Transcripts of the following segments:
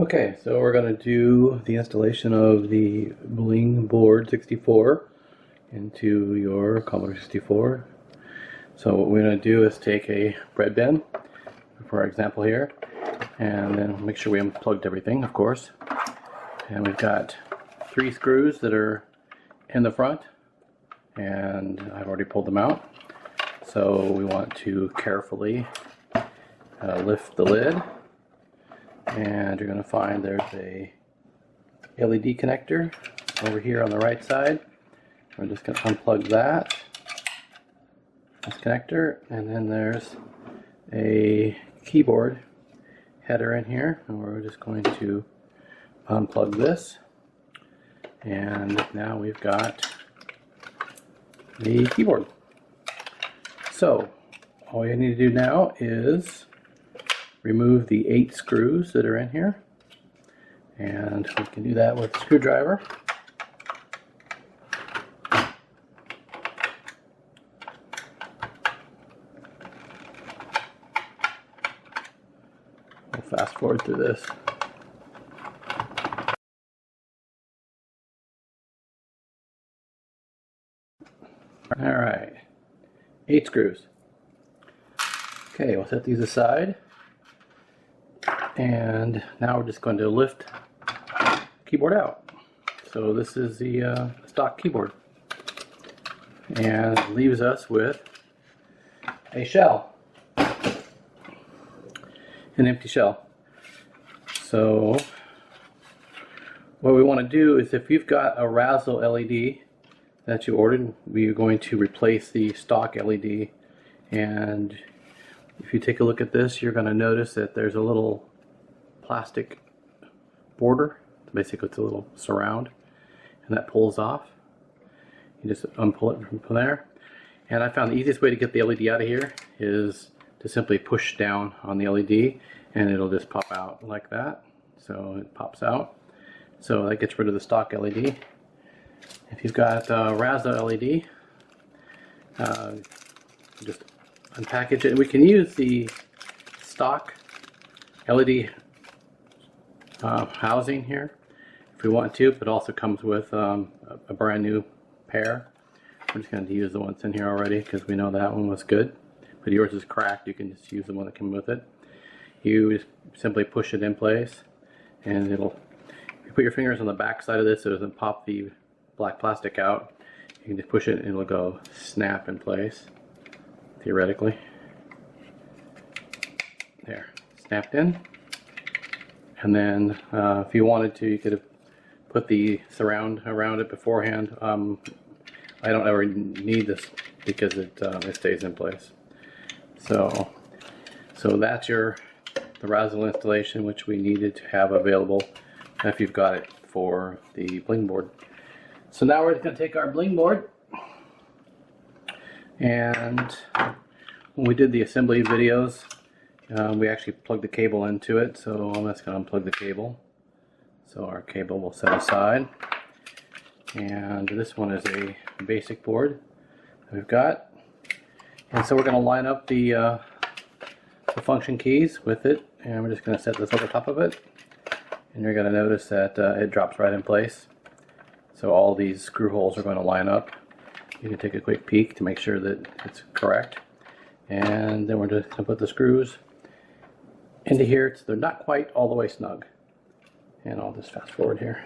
Okay, so we're going to do the installation of the Blingboard64 into your Commodore 64. So what we're going to do is take a breadbin, for example here, and then make sure we unplugged everything, of course. And we've got 3 screws that are in the front, and I've already pulled them out. So we want to carefully lift the lid. And you're going to find there's a LED connector over here on the right side. We're just going to unplug that, this connector, and then there's a keyboard header in here, and we're just going to unplug this, and now we've got the keyboard. So all you need to do now is remove the 8 screws that are in here, and we can do that with a screwdriver. We'll fast forward through this. Alright, 8 screws. Okay, we'll set these aside. And now we're just going to lift the keyboard out. So this is the stock keyboard, and it leaves us with a shell, an empty shell. So what we want to do is, if you've got a Razzle LED that you ordered, we're going to replace the stock LED. And if you take a look at this, you're going to notice that there's a little plastic border. Basically it's a little surround, and that pulls off. You just unpull it from there, and I found the easiest way to get the LED out of here is to simply push down on the LED, and it'll just pop out like that. So it pops out, so that gets rid of the stock LED. If you've got Razzle LED, just unpackage it. We can use the stock LED housing here if we want to, but also comes with a brand new pair. We're just going to use the one that's in here already because we know that one was good, but yours is cracked. You can just use the one that came with it. You just simply push it in place, and it'll, if you put your fingers on the back side of this so it doesn't pop the black plastic out, you can just push it and it'll go snap in place, theoretically. There, snapped in. And then if you wanted to, you could have put the surround around it beforehand. I don't ever need this because it stays in place. So that's the Razzle installation, which we needed to have available if you've got it for the Blingboard. So now we're just going to take our Blingboard, and when we did the assembly videos, we actually plugged the cable into it, so I'm just going to unplug the cable. So our cable will set aside. And this one is a basic board that we've got. And so we're going to line up the function keys with it, and we're just going to set this over top of it. And you're going to notice that it drops right in place. So all these screw holes are going to line up. You can take a quick peek to make sure that it's correct. And then we're just going to put the screws into here, so they're not quite all the way snug. And I'll just fast forward here.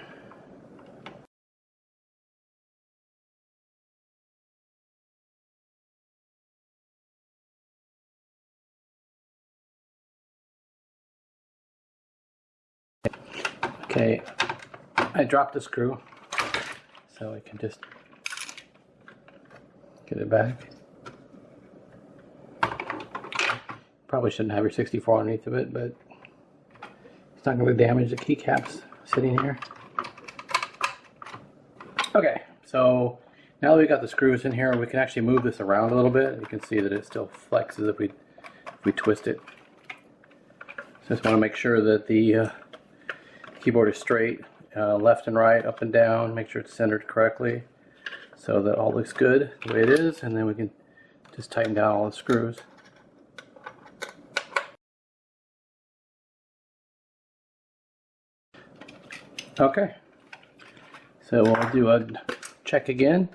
Okay, I dropped the screw, so I can just get it back. Probably shouldn't have your 64 underneath of it, but it's not going to damage the keycaps sitting here. Okay, so now that we've got the screws in here, we can actually move this around a little bit. You can see that it still flexes if we twist it. So just want to make sure that the keyboard is straight, left and right, up and down. Make sure it's centered correctly, so that all looks good the way it is, and then we can just tighten down all the screws. Okay, so we'll do a check again.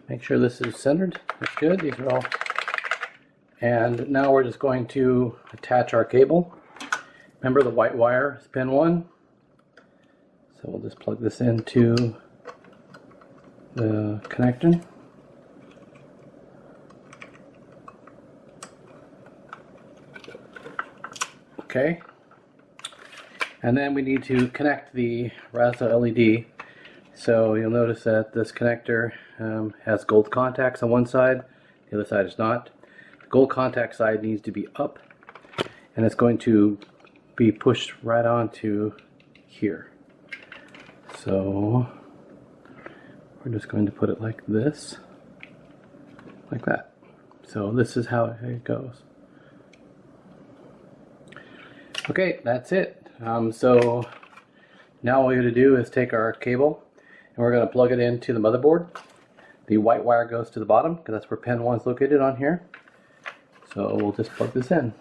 Make sure this is centered. That's good. These are all. And now we're just going to attach our cable. Remember the white wire is pin 1. So we'll just plug this into the connector. Okay. And then we need to connect the Raza LED. So you'll notice that this connector has gold contacts on one side, the other side is not. The gold contact side needs to be up, and it's going to be pushed right onto here. So we're just going to put it like this, like that. So this is how it goes. Okay, that's it. So now all we have to do is take our cable and we're going to plug it into the motherboard. The white wire goes to the bottom because that's where pin 1 is located on here. So we'll just plug this in.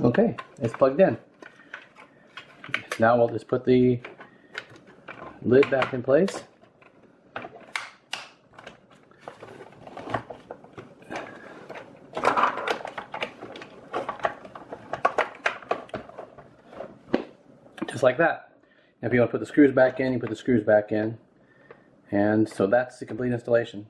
Okay, it's plugged in. Now we'll just put the lid back in place. Just like that. Now if you want to put the screws back in, you put the screws back in. And so that's the complete installation.